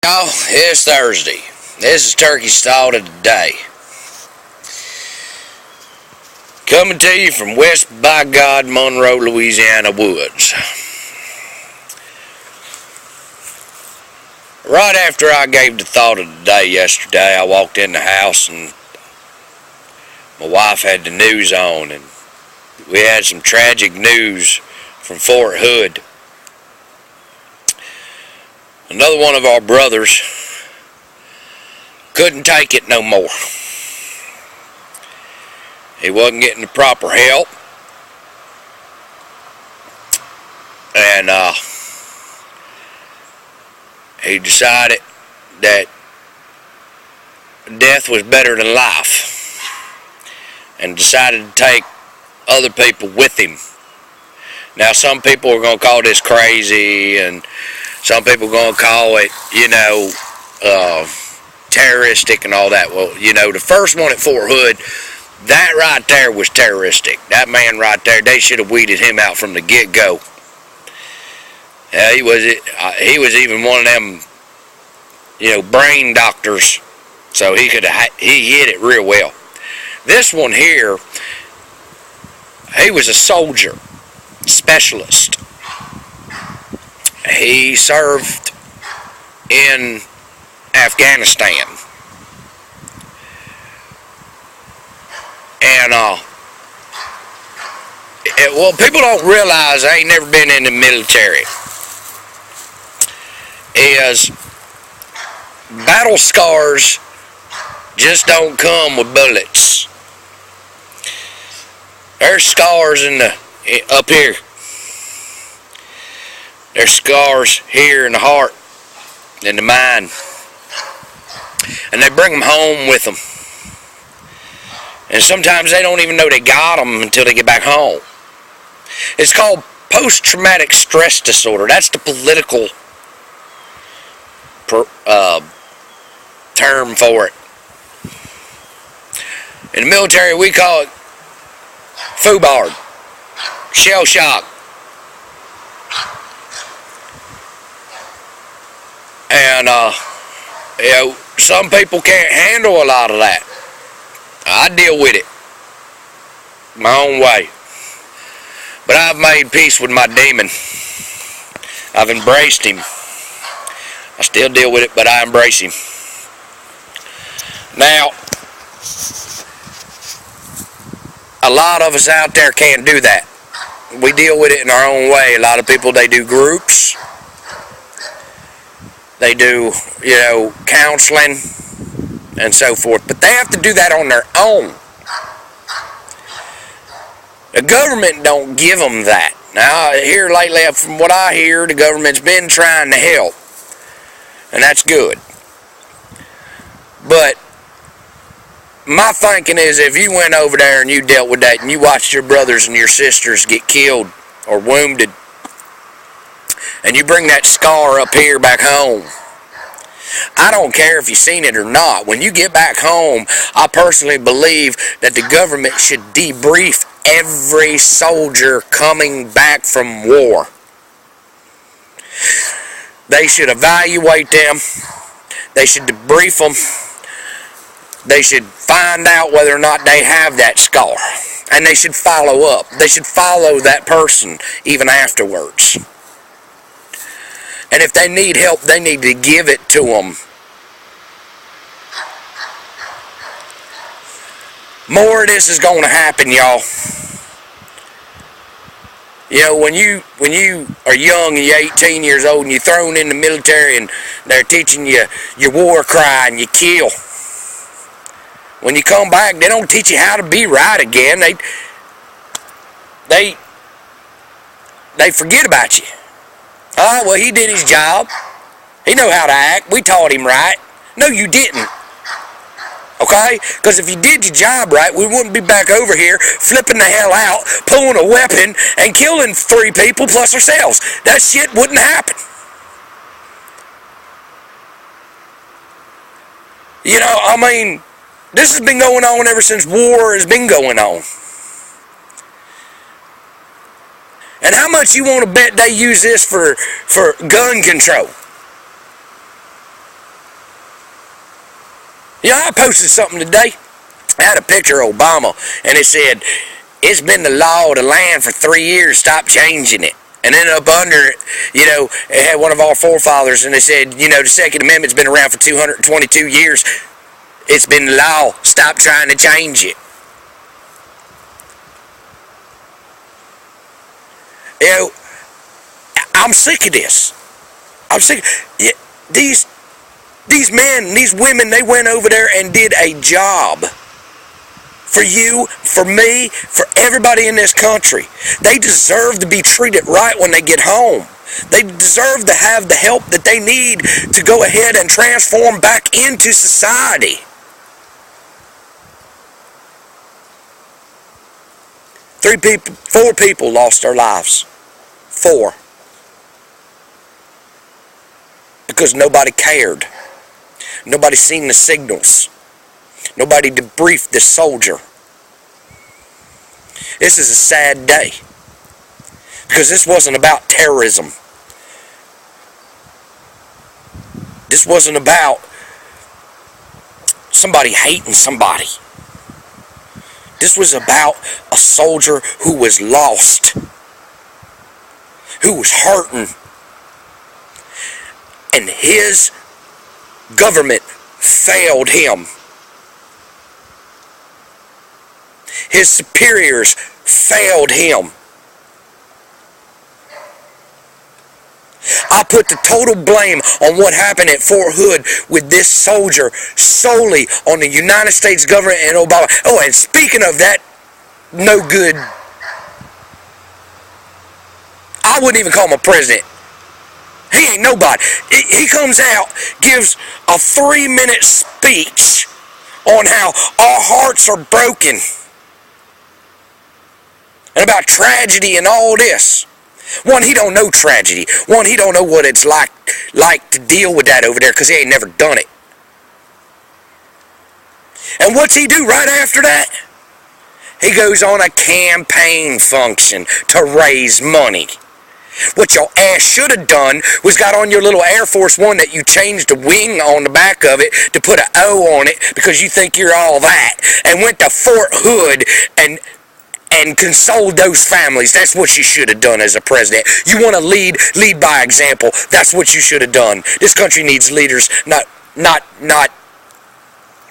Y'all, it's Thursday. This is Turkey Stalled of the Day. Coming to you from West by God, Monroe, Louisiana woods. Right after I gave the thought of the day yesterday, I walked in the house and my wife had the news on, and we had some tragic news from Fort Hood. Another one of our brothers couldn't take it no more. He wasn't getting the proper help, and he decided that death was better than life, and decided to take other people with him. Now, some people are going to call this crazy, and some people are going to call it, terroristic and all that. Well, the first one at Fort Hood, that right there was terroristic. That man right there, they should have weeded him out from the get-go. He was even one of them, brain doctors, so he hit it real well. This one here, he was a soldier, specialist. He served in Afghanistan. And, people don't realize, I ain't never been in the military, is battle scars just don't come with bullets. There's scars up here. There's scars here in the heart, in the mind. And they bring them home with them. And sometimes they don't even know they got them until they get back home. It's called post-traumatic stress disorder. That's the political term for it. In the military, we call it FUBAR, shell shock. And, some people can't handle a lot of that. I deal with it my own way. But I've made peace with my demon. I've embraced him. I still deal with it, but I embrace him. Now, a lot of us out there can't do that. We deal with it in our own way. A lot of people, they do groups. They do, counseling and so forth. But they have to do that on their own. The government don't give them that. Now, here lately, from what I hear, the government's been trying to help. And that's good. But my thinking is, if you went over there and you dealt with that and you watched your brothers and your sisters get killed or wounded, and you bring that scar up here back home, I don't care if you've seen it or not. When you get back home, I personally believe that the government should debrief every soldier coming back from war. They should evaluate them. They should debrief them. They should find out whether or not they have that scar. And they should follow up. They should follow that person even afterwards. And if they need help, they need to give it to them. More of this is going to happen, y'all. When you are young and you're 18 years old and you're thrown in the military and they're teaching you your war cry and you kill. When you come back, they don't teach you how to be right again. They forget about you. Oh, well, he did his job. He knew how to act. We taught him right. No, you didn't. Okay? Because if you did your job right, we wouldn't be back over here flipping the hell out, pulling a weapon, and killing 3 people plus ourselves. That shit wouldn't happen. This has been going on ever since war has been going on. And how much you want to bet they use this for gun control? You know, I posted something today. I had a picture of Obama, and it said, "It's been the law of the land for 3 years. Stop changing it." And then up under it, you know, it had one of our forefathers, and they said, you know, the Second Amendment's been around for 222 years. It's been the law. Stop trying to change it. You know, I'm sick of this. I'm sick. These men, these women, they went over there and did a job. For you, for me, for everybody in this country. They deserve to be treated right when they get home. They deserve to have the help that they need to go ahead and transform back into society. Four people lost their lives. 4. Because nobody cared. Nobody seen the signals. Nobody debriefed this soldier. This is a sad day. Because this wasn't about terrorism. This wasn't about somebody hating somebody. This was about a soldier who was lost. Who was hurting. And his government failed him. His superiors failed him. I put the total blame on what happened at Fort Hood with this soldier solely on the United States government and Obama. Oh, and speaking of that, no good. I wouldn't even call him a president. He ain't nobody. He comes out, gives a 3-minute speech on how our hearts are broken. And about tragedy and all this. One, he don't know tragedy. One, he don't know what it's like to deal with that over there because he ain't never done it. And what's he do right after that? He goes on a campaign function to raise money. What your ass should have done was got on your little Air Force One that you changed the wing on the back of it to put an O on it because you think you're all that, and went to Fort Hood and consoled those families. That's what you should have done as a president. You want to lead by example. That's what you should have done. This country needs leaders, not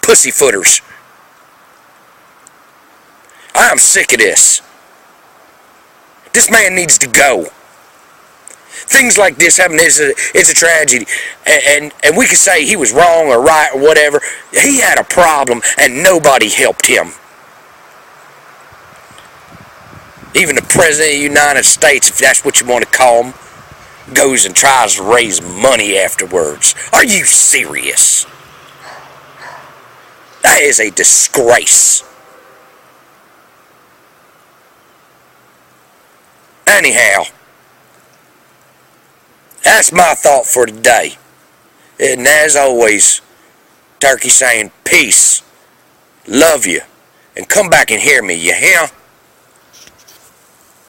pussyfooters. I am sick of this. This man needs to go. Things like this happen. It's a tragedy. And we could say he was wrong or right or whatever. He had a problem and nobody helped him. Even the President of the United States, if that's what you want to call him, goes and tries to raise money afterwards. Are you serious? That is a disgrace. Anyhow, that's my thought for today. And as always, Turkey saying peace, love you, and come back and hear me, you hear?